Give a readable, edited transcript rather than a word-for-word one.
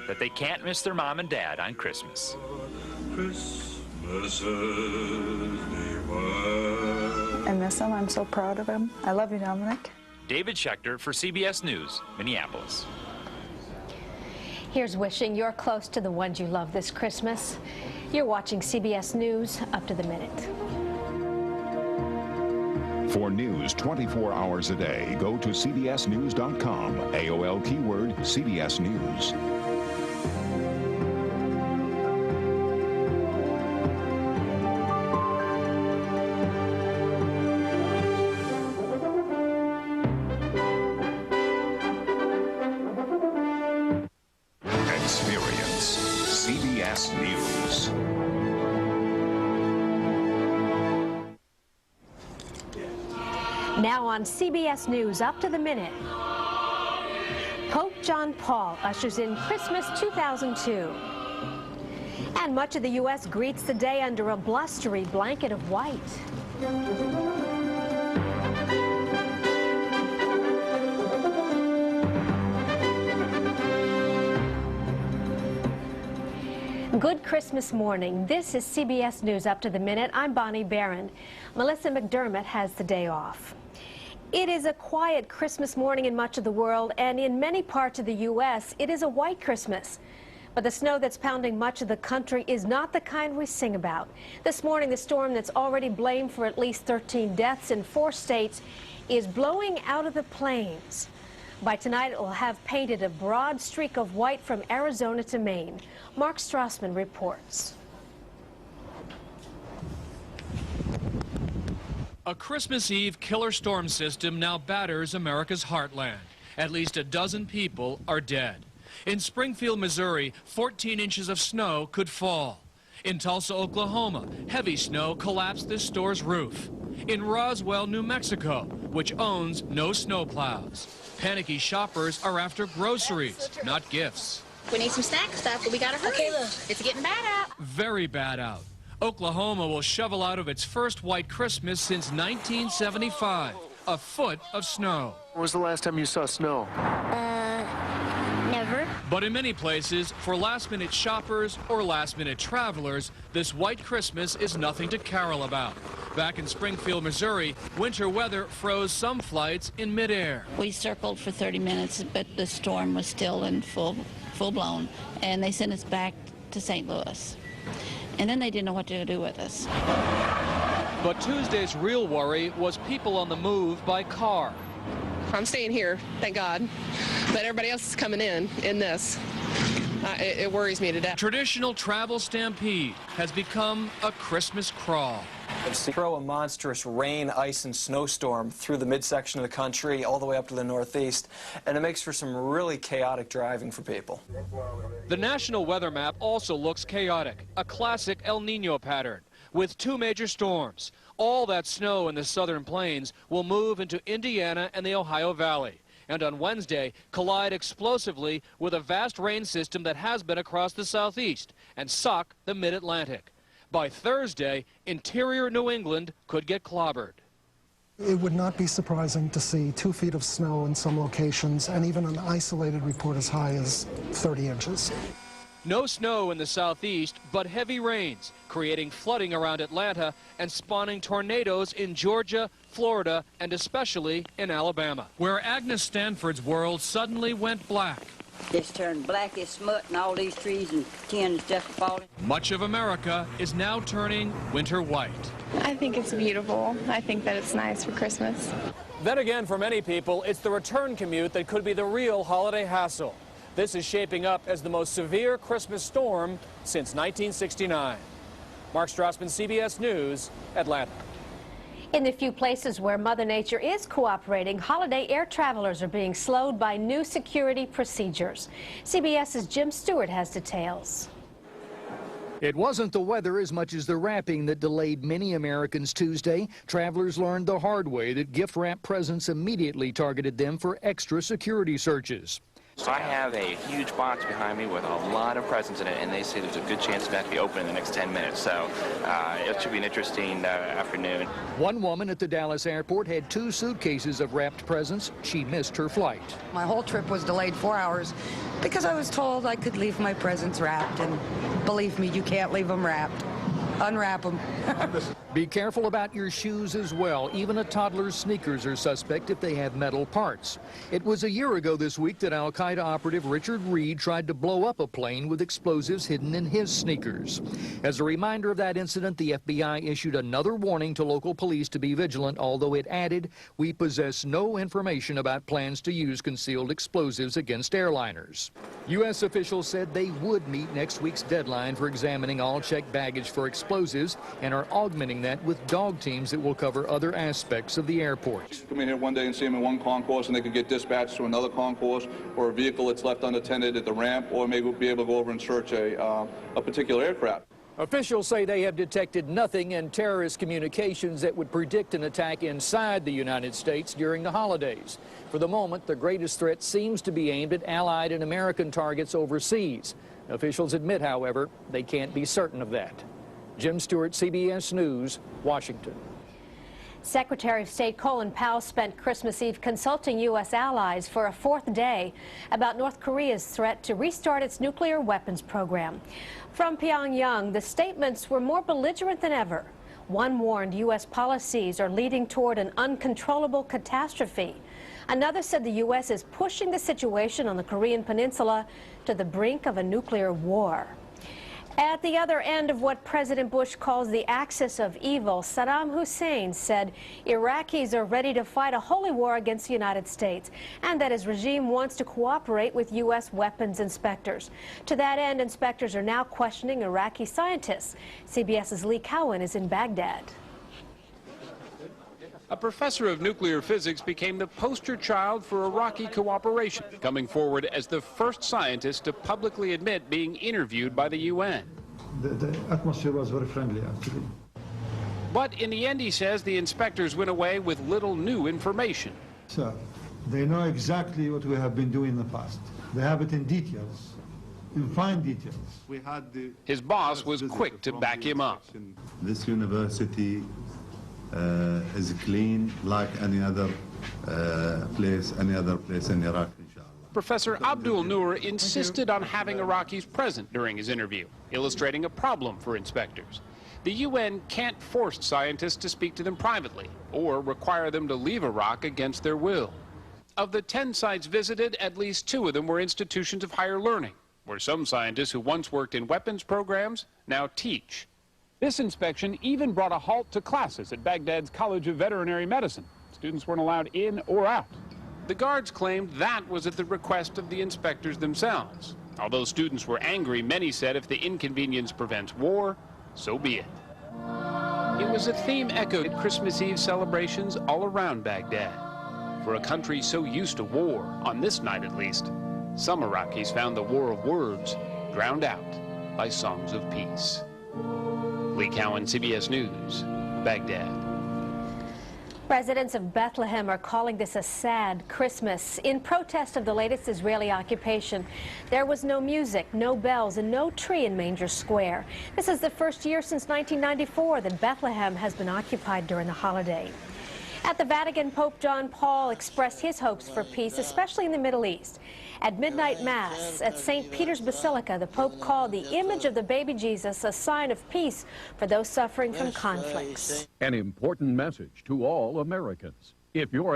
that they can't miss their mom and dad on Christmas. I miss him. I'm so proud of him. I love you, Dominic. David Schechter for CBS News, Minneapolis. Here's wishing you're close to the ones you love this Christmas. You're watching CBS News Up to the Minute. For news 24 hours a day, go to cbsnews.com. AOL keyword CBS News. Experience CBS News. Now on CBS News Up to the Minute. Pope John Paul ushers in Christmas 2002. And much of the U.S. greets the day under a blustery blanket of white. Good Christmas morning. This is CBS News Up to the Minute. I'm Bonnie Behrend. Melissa McDermott has the day off. It is a quiet Christmas morning in much of the world, and in many parts of the U.S., it is a white Christmas. But the snow that's pounding much of the country is not the kind we sing about. This morning, the storm that's already blamed for at least 13 deaths in 4 states is blowing out of the plains. By tonight, it will have painted a broad streak of white from Arizona to Maine. Mark Strassman reports. A Christmas Eve killer storm system now batters America's heartland. At least a dozen people are dead. In Springfield, Missouri, 14 inches of snow could fall. In Tulsa, Oklahoma, heavy snow collapsed this store's roof. In Roswell, New Mexico, which owns no snowplows. Panicky shoppers are after groceries, not gifts. We need some snack stuff, but we gotta hurry. Okay, look. It's getting bad out. Very bad out. Oklahoma will shovel out of its first white Christmas since 1975. A foot of snow. When was the last time you saw snow? Never. But in many places, for last-minute shoppers or last-minute travelers, this white Christmas is nothing to carol about. Back in Springfield, Missouri, winter weather froze some flights in midair. We circled for 30 minutes, but the storm was still in full-blown, and they sent us back to St. Louis. And then they didn't know what to do with us. But Tuesday's real worry was people on the move by car. I'm staying here, thank God, but everybody else is coming in this. It worries me to death. Traditional travel stampede has become a Christmas crawl. Throw a monstrous rain, ice, and snowstorm through the midsection of the country all the way up to the northeast, and it makes for some really chaotic driving for people. The national weather map also looks chaotic, a classic El Nino pattern, with 2 major storms. All that snow in the southern plains will move into Indiana and the Ohio Valley, and on Wednesday collide explosively with a vast rain system that has been across the southeast and sock the mid-Atlantic. By Thursday, interior New England could get clobbered. It would not be surprising to see 2 feet of snow in some locations, and even an isolated report as high as 30 inches. No snow in the southeast, but heavy rains, creating flooding around Atlanta and spawning tornadoes in Georgia, Florida, and especially in Alabama, where Agnes Stanford's world suddenly went black. It's turned black as smut, and all these trees and tin is just falling. Much of America is now turning winter white. I think it's beautiful. I think that it's nice for Christmas. Then again, for many people, it's the return commute that could be the real holiday hassle. This is shaping up as the most severe Christmas storm since 1969. Mark Strassman, CBS News, Atlanta. In the few places where Mother Nature is cooperating, holiday air travelers are being slowed by new security procedures. CBS's Jim Stewart has details. It wasn't the weather as much as the wrapping that delayed many Americans Tuesday. Travelers learned the hard way that gift wrap presents immediately targeted them for extra security searches. So I have a huge box behind me with a lot of presents in it, and they say there's a good chance it's going to be open in the next 10 minutes. So it should be an interesting afternoon. One woman at the Dallas airport had 2 suitcases of wrapped presents. She missed her flight. My whole trip was delayed 4 hours because I was told I could leave my presents wrapped, and believe me, you can't leave them wrapped. Unwrap them. Be careful about your shoes as well. Even a toddler's sneakers are suspect if they have metal parts. It was a year ago this week that Al-Qaeda operative Richard Reed tried to blow up a plane with explosives hidden in his sneakers. As a reminder of that incident, the FBI issued another warning to local police to be vigilant, although it added, "We possess no information about plans to use concealed explosives against airliners." U.S. officials said they would meet next week's deadline for examining all checked baggage for explosives and are augmenting that with dog teams that will cover other aspects of the airport. Come in here one day and see them in one concourse, and they could get dispatched to another concourse, or a vehicle that's left unattended at the ramp, or maybe be able to go over and search a particular aircraft. Officials say they have detected nothing in terrorist communications that would predict an attack inside the United States during the holidays. For the moment, the greatest threat seems to be aimed at Allied and American targets overseas. Officials admit, however, they can't be certain of that. Jim Stewart, CBS News, Washington. Secretary of State Colin Powell spent Christmas Eve consulting U.S. allies for a 4th day about North Korea's threat to restart its nuclear weapons program. From Pyongyang, the statements were more belligerent than ever. One warned U.S. policies are leading toward an uncontrollable catastrophe. Another said the U.S. is pushing the situation on the Korean peninsula to the brink of a nuclear war. At the other end of what President Bush calls the axis of evil, Saddam Hussein said Iraqis are ready to fight a holy war against the United States and that his regime wants to cooperate with U.S. weapons inspectors. To that end, inspectors are now questioning Iraqi scientists. CBS's Lee Cowan is in Baghdad. A professor of nuclear physics became the poster child for Iraqi cooperation, coming forward as the first scientist to publicly admit being interviewed by the UN. The atmosphere was very friendly, actually. But in the end, he says, the inspectors went away with little new information. So they know exactly what we have been doing in the past. They have it in details, in fine details. His boss was quick to back him up. This university is clean like any other place in Iraq, inshallah. Professor Abdul Noor insisted on having Iraqis present during his interview, illustrating a problem for inspectors. The UN can't force scientists to speak to them privately or require them to leave Iraq against their will. Of the 10 sites visited, at least 2 of them were institutions of higher learning, where some scientists who once worked in weapons programs now teach. This inspection even brought a halt to classes at Baghdad's College of Veterinary Medicine. Students weren't allowed in or out. The guards claimed that was at the request of the inspectors themselves. Although students were angry, many said if the inconvenience prevents war, so be it. It was a theme echoed at Christmas Eve celebrations all around Baghdad. For a country so used to war, on this night at least, some Iraqis found the war of words drowned out by songs of peace. Lee Cowan, CBS News, Baghdad. Residents of Bethlehem are calling this a sad Christmas. In protest of the latest Israeli occupation, there was no music, no bells, and no tree in Manger Square. This is the first year since 1994 that Bethlehem has been occupied during the holiday. At the Vatican, Pope John Paul expressed his hopes for peace, especially in the Middle East. At midnight mass at St. Peter's Basilica, the Pope called the image of the baby Jesus a sign of peace for those suffering from conflicts. An important message to all Americans. If you're